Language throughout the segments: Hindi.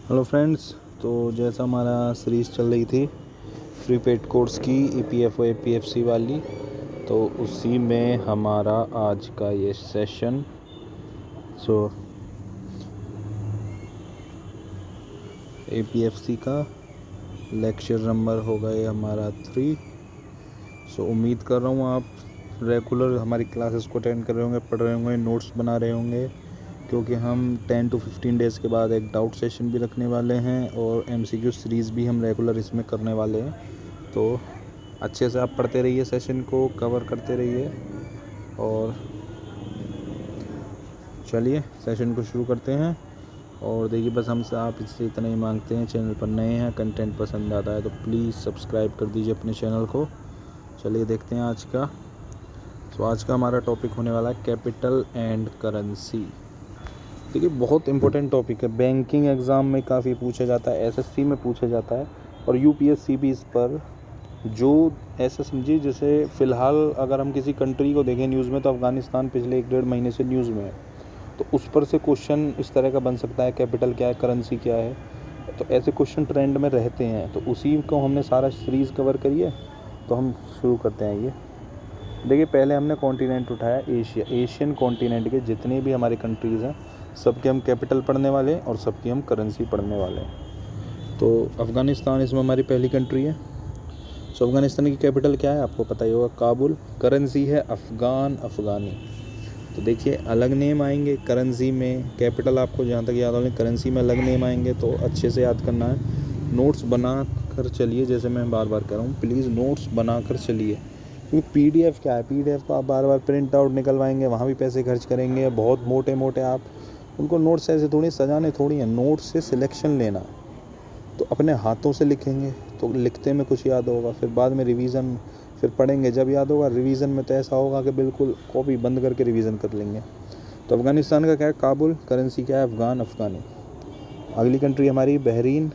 Hello friends. तो जैसा हमारा सीरीज़ चल रही थी फ्री पेड कोर्स की EPFO APFC वाली, तो उसी में हमारा आज का ये सेशन APFC का लेक्चर नंबर होगा ये हमारा 3। उम्मीद कर रहा हूँ आप रेगुलर हमारी क्लासेस को अटेंड कर रहे होंगे, पढ़ रहे होंगे, नोट्स बना रहे होंगे, क्योंकि हम 10 to 15 डेज़ के बाद एक डाउट सेशन भी रखने वाले हैं और MCQ सीरीज़ भी हम रेगुलर इसमें करने वाले हैं। तो अच्छे से आप पढ़ते रहिए, सेशन को कवर करते रहिए और चलिए सेशन को शुरू करते हैं। और देखिए, बस हमसे आप इससे इतना ही मांगते हैं, चैनल पर नए हैं, कंटेंट पसंद आता है तो प्लीज़ सब्सक्राइब कर दीजिए अपने चैनल को। चलिए देखते हैं आज का। आज का हमारा टॉपिक होने वाला है कैपिटल एंड करेंसी। देखिए, बहुत इंपॉर्टेंट टॉपिक है, बैंकिंग एग्ज़ाम में काफ़ी पूछा जाता है, SSC में पूछा जाता है और UPSC भी इस पर जो ऐसा समझिए जैसे फ़िलहाल अगर हम किसी कंट्री को देखें न्यूज़ में तो अफ़गानिस्तान पिछले 1-1.5 महीने से न्यूज़ में है, तो उस पर से क्वेश्चन इस तरह का बन सकता है, कैपिटल क्या है, करेंसी क्या है, तो ऐसे क्वेश्चन ट्रेंड में रहते हैं। तो उसी को हमने सारा सीरीज़ कवर करी है, तो हम शुरू करते हैं। ये देखिए, पहले हमने कॉन्टिनेंट उठाया एशिया। एशियन कॉन्टिनेंट के जितने भी हमारे कंट्रीज़ हैं सबके हम कैपिटल पढ़ने वाले हैं और सबकी हम करेंसी पढ़ने वाले हैं। तो अफ़गानिस्तान इसमें हमारी पहली कंट्री है। अफ़गानिस्तान की कैपिटल क्या है आपको पता ही होगा, काबुल। करेंसी है अफ़गानी। तो देखिए, अलग नेम आएंगे करेंसी में, कैपिटल आपको जहाँ तक याद होगा, करेंसी में अलग नेम आएंगे, तो अच्छे से याद करना है। नोट्स बना कर चलिए, जैसे मैं बार बार कह रहा हूँ, प्लीज़ नोट्स बना कर चलिए, क्योंकि PDF क्या है, PDF को आप बार बार प्रिंट आउट निकलवाएंगे, वहाँ भी पैसे खर्च करेंगे, बहुत मोटे मोटे आप उनको नोट्स ऐसे थोड़ी सजाने थोड़ी हैं, नोट्स से सिलेक्शन लेना। तो अपने हाथों से लिखेंगे तो लिखते में कुछ याद होगा, फिर बाद में रिवीजन, फिर पढ़ेंगे जब याद होगा, रिवीजन में तो ऐसा होगा कि बिल्कुल कॉपी बंद करके रिवीजन कर लेंगे। तो अफ़गानिस्तान का क्या है, काबुल। करेंसी क्या है, अफ़गानी। अगली कंट्री हमारी बहरीन,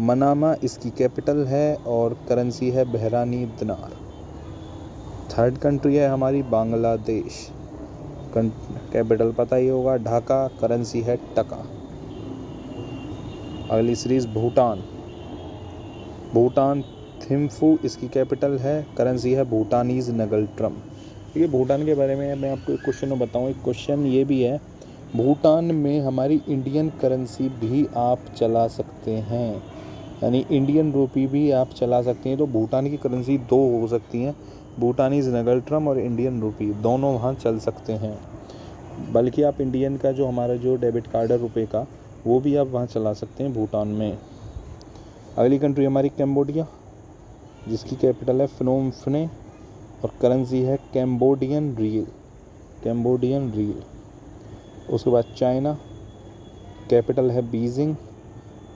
मनामा इसकी कैपिटल है और करेंसी है बहरानी दिनार। थर्ड कंट्री है हमारी बांग्लादेश, कैपिटल पता ही होगा, ढाका, करेंसी है टका। अगली सीरीज़ भूटान थिम्फू इसकी कैपिटल है, करेंसी है भूटानीज़ नगल्ट्रम। देखिए, भूटान के बारे में मैं आपको एक क्वेश्चन बताऊँ। एक क्वेश्चन ये भी है, भूटान में हमारी इंडियन करेंसी भी आप चला सकते हैं, यानी इंडियन रुपी भी आप चला सकते हैं। तो भूटान की करेंसी 2 हो सकती हैं, भूटानीज़ नगल्ट्रम और इंडियन रुपी, दोनों वहाँ चल सकते हैं। बल्कि आप इंडियन का जो हमारा जो डेबिट कार्ड है रुपए का, वो भी आप वहाँ चला सकते हैं भूटान में। अगली कंट्री हमारी कैम्बोडिया, जिसकी कैपिटल है phnom पेन्ह और करेंसी है कैम्बोडियन रियल। उसके बाद चाइना, कैपिटल है बीजिंग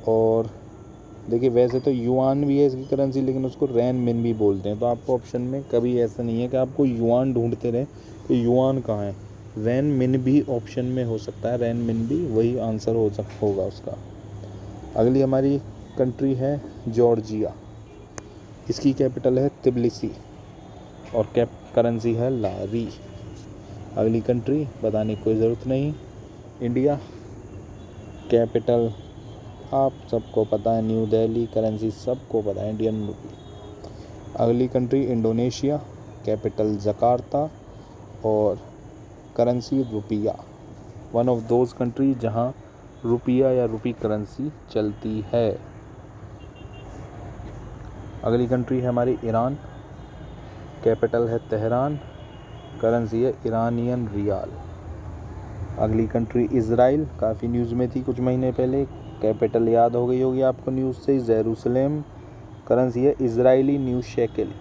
और देखिए, वैसे तो युआन भी है इसकी करेंसी, लेकिन उसको रैन मिन भी बोलते हैं। तो आपको ऑप्शन में कभी ऐसा नहीं है कि आपको युआन ढूंढते रहे कि युआन कहाँ है, रैन मिन भी ऑप्शन में हो सकता है, रैन मिन भी वही आंसर होगा उसका। अगली हमारी कंट्री है जॉर्जिया, इसकी कैपिटल है तिब्लिसी और करेंसी है लारी। अगली कंट्री बताने की कोई ज़रूरत नहीं, इंडिया, कैपिटल आप सबको पता है न्यू दिल्ली, करेंसी सबको पता है इंडियन रुपी। अगली कंट्री इंडोनेशिया, कैपिटल जकार्ता और करेंसी रुपया। वन ऑफ दोज कंट्री जहां रुपया या रुपी करेंसी चलती है। अगली कंट्री है हमारी ईरान, कैपिटल है तेहरान, करेंसी है ईरानियन रियाल। अगली कंट्री इज़राइल, काफ़ी न्यूज़ में थी कुछ महीने पहले, कैपिटल याद हो गई होगी आपको न्यूज़ से, जेरूसलेम, करेंसी है Israeli new shekel.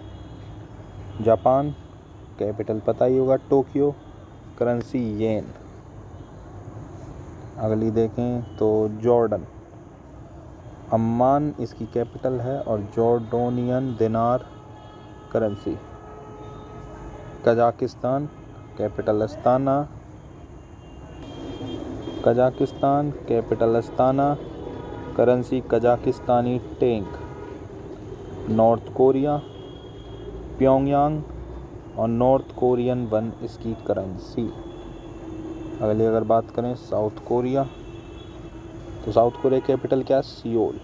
Japan, capital पता ही होगा टोक्यो, करेंसी येन। अगली देखें तो जॉर्डन, अम्मान इसकी कैपिटल है और Jordanian dinar currency. Kazakhstan, capital Astana, currency Kazakhstani tenge. North Korea, Pyongyang और नॉर्थ कोरियन वन इसकी करेंसी। अगली अगर बात करें साउथ कोरिया, तो साउथ कोरिया कैपिटल क्या, सियोल।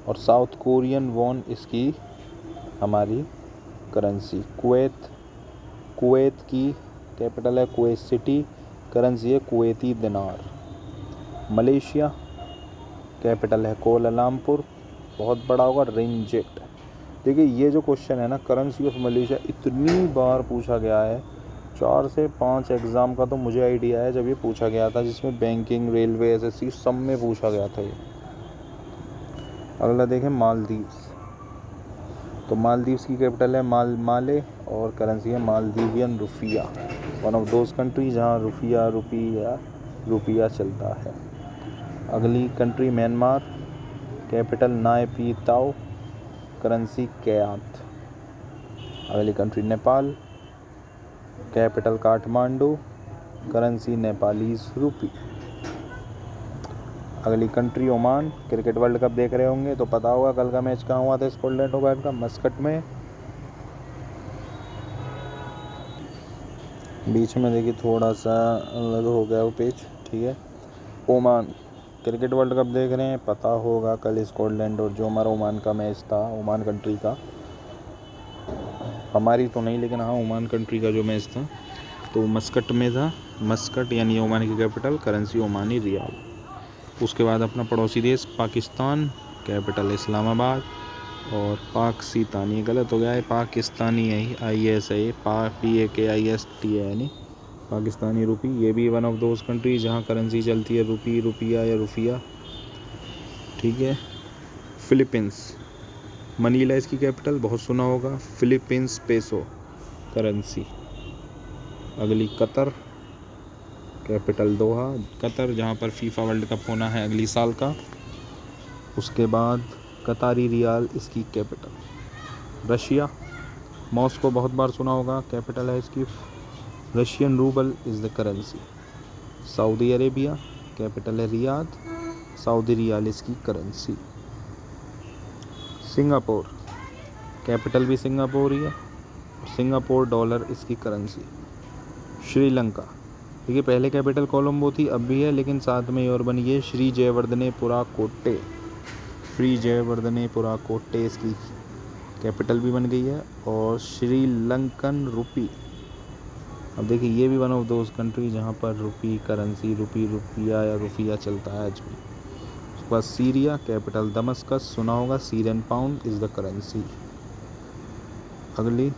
और साउथ कोरियन वॉन इसकी हमारी करेंसी। कुवैत की कैपिटल है कुवैत सिटी, करेंसी है कुवैती दिनार। मलेशिया कैपिटल है कोलालमपुर, बहुत बड़ा होगा, रिंगिट। देखिए ये जो क्वेश्चन है ना, करेंसी ऑफ मलेशिया इतनी बार पूछा गया है, 4 से 5 एग्ज़ाम का तो मुझे आइडिया है जब ये पूछा गया था, जिसमें बैंकिंग, रेलवे, एसएससी सब में पूछा गया था ये। अगला देखें मालदीव्स। तो मालदीव्स की कैपिटल है माले और करेंसी है मालदीवियन रुपया। वन ऑफ दोज कंट्री जहाँ रुपया चलता है। अगली country Myanmar, capital Nay Pyi Taw, currency kyat. अगली country Nepal, capital Kathmandu, currency Nepalese rupee. अगली country Oman. Cricket world cup देख रहे होंगे तो पता होगा कल का मैच कहाँ हुआ था स्कॉटलैंड और भारत का, मस्कट में। बीच में देखिए थोड़ा सा अलग हो गया वो पेज, ठीक है। ओमान क्रिकेट वर्ल्ड कप देख रहे हैं, पता होगा कल स्कॉटलैंड और जो हमारा ओमान का मैच था, ओमान कंट्री का, हमारी तो नहीं लेकिन हाँ ओमान कंट्री का जो मैच था तो मस्कट में था। मस्कट यानी ओमान की कैपिटल, करेंसी ओमानी रियाल। उसके बाद अपना पड़ोसी देश पाकिस्तान, कैपिटल इस्लामाबाद और पाकिस्तानी, गलत हो गया है, पाकिस्तानी है, IS है, PAKIST है, यानी पाकिस्तानी रुपी। ये भी वन ऑफ दोज कंट्री जहाँ करेंसी चलती है रुपी, रुपया या रुफिया, ठीक है। फिलीपींस, मनीला इसकी कैपिटल, बहुत सुना होगा, फिलीपींस पेसो करेंसी। अगली कतर, कैपिटल दोहा, कतर जहाँ पर फीफा वर्ल्ड कप होना है अगली साल का। उसके बाद कतारी रियाल इसकी कैपिटल। रशिया, मॉस्को बहुत बार सुना होगा, कैपिटल है इसकी Russian rouble is the currency. Saudi Arabia, capital है रियाद, सऊदी रियाल इसकी करेंसी। सिंगापुर, कैपिटल भी सिंगापुर ही है, सिंगापुर डॉलर इसकी करेंसी। श्रीलंका, देखिए पहले कैपिटल कोलंबो थी, अब भी है, लेकिन साथ में और बनी है श्री जयवर्धनेपुरा कोट्टे। श्री जयवर्धनेपुरा कोट्टे इसकी कैपिटल भी बन गई है। और श्रीलंकन रुपी, अब देखिए ये भी वन ऑफ दोज कंट्री जहाँ पर रुपी करेंसी, रुपी, रुपया या रुफिया चलता है आज भी। उसके बाद सीरिया, कैपिटल दमस्कस, सुना होगा, Syrian pound is the currency. अगली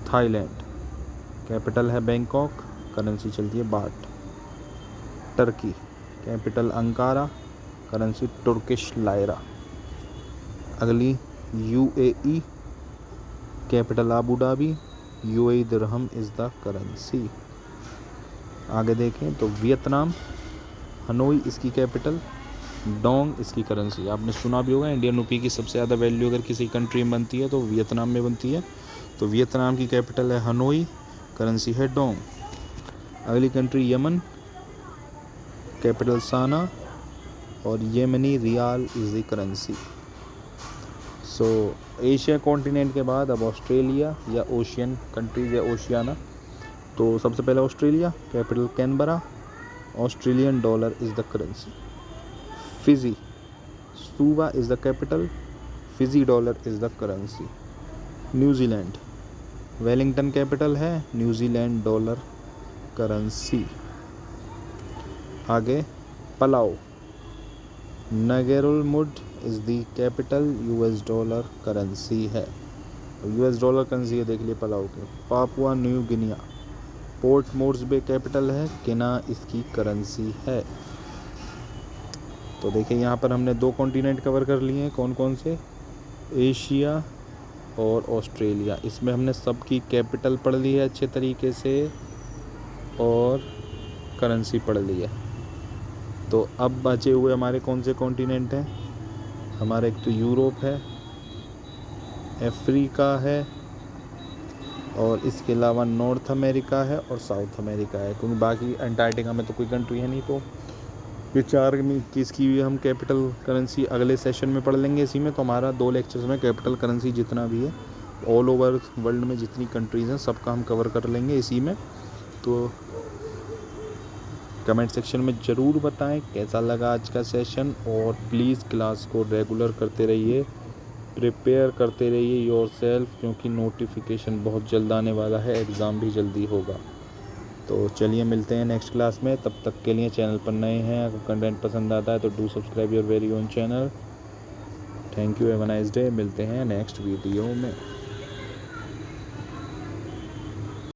थाईलैंड, कैपिटल है बैंकॉक, करेंसी चलती है बाट। Turkey, capital Ankara, currency Turkish Lyra. अगली UAE, capital Abu Dhabi, UAE dirham is the currency. आगे देखें तो वियतनाम, हनोई इसकी कैपिटल, डोंग इसकी करेंसी। आपने सुना भी होगा इंडियन रुपी की सबसे ज़्यादा वैल्यू अगर किसी कंट्री में बनती है तो वियतनाम में बनती है। तो वियतनाम की कैपिटल है हनोई, करेंसी है डोंग। अगली कंट्री यमन, कैपिटल साना और Yemeni rial is the currency. So Asia continent के बाद अब ऑस्ट्रेलिया या ओशियन कंट्रीज या ओशियाना। तो सबसे पहले Australia, capital Canberra, Australian dollar is the currency. Fiji, Suva is the capital, Fiji dollar is the currency. New Zealand, Wellington capital है, न्यूजीलैंड डॉलर करेंसी। आगे Palau, Ngerulmud is the capital, US dollar currency है, US डॉलर करेंसी है, देख लिए पलाओ के। Papua New Guinea, Port Moresby capital है, किना इसकी करेंसी है। तो देखिए यहाँ पर हमने 2 कॉन्टिनेंट कवर कर लिए हैं, कौन कौन से, एशिया और ऑस्ट्रेलिया। इसमें हमने सबकी कैपिटल पढ़ ली है अच्छे तरीके से और करेंसी पढ़ ली है। तो अब बचे हुए हमारे कौन से कॉन्टिनेंट हैं, हमारा एक तो यूरोप है, अफ्रीका है और इसके अलावा नॉर्थ अमेरिका है और साउथ अमेरिका है, क्योंकि बाकी अंटार्कटिका में तो कोई कंट्री है नहीं। तो ये 4 में किसकी भी हम कैपिटल करेंसी अगले सेशन में पढ़ लेंगे। इसी में तो हमारा 2 लेक्चर्स में कैपिटल करेंसी जितना भी है ऑल ओवर वर्ल्ड में जितनी कंट्रीज़ हैं सबका हम कवर कर लेंगे इसी में। तो कमेंट सेक्शन में ज़रूर बताएं कैसा लगा आज का सेशन, और प्लीज़ क्लास को रेगुलर करते रहिए, प्रिपेयर करते रहिए योरसेल्फ, क्योंकि नोटिफिकेशन बहुत जल्द आने वाला है, एग्ज़ाम भी जल्दी होगा। तो चलिए मिलते हैं नेक्स्ट क्लास में, तब तक के लिए चैनल पर नए हैं, अगर कंटेंट पसंद आता है तो do subscribe your very own channel. Thank you, have a nice day. मिलते हैं नेक्स्ट वीडियो में।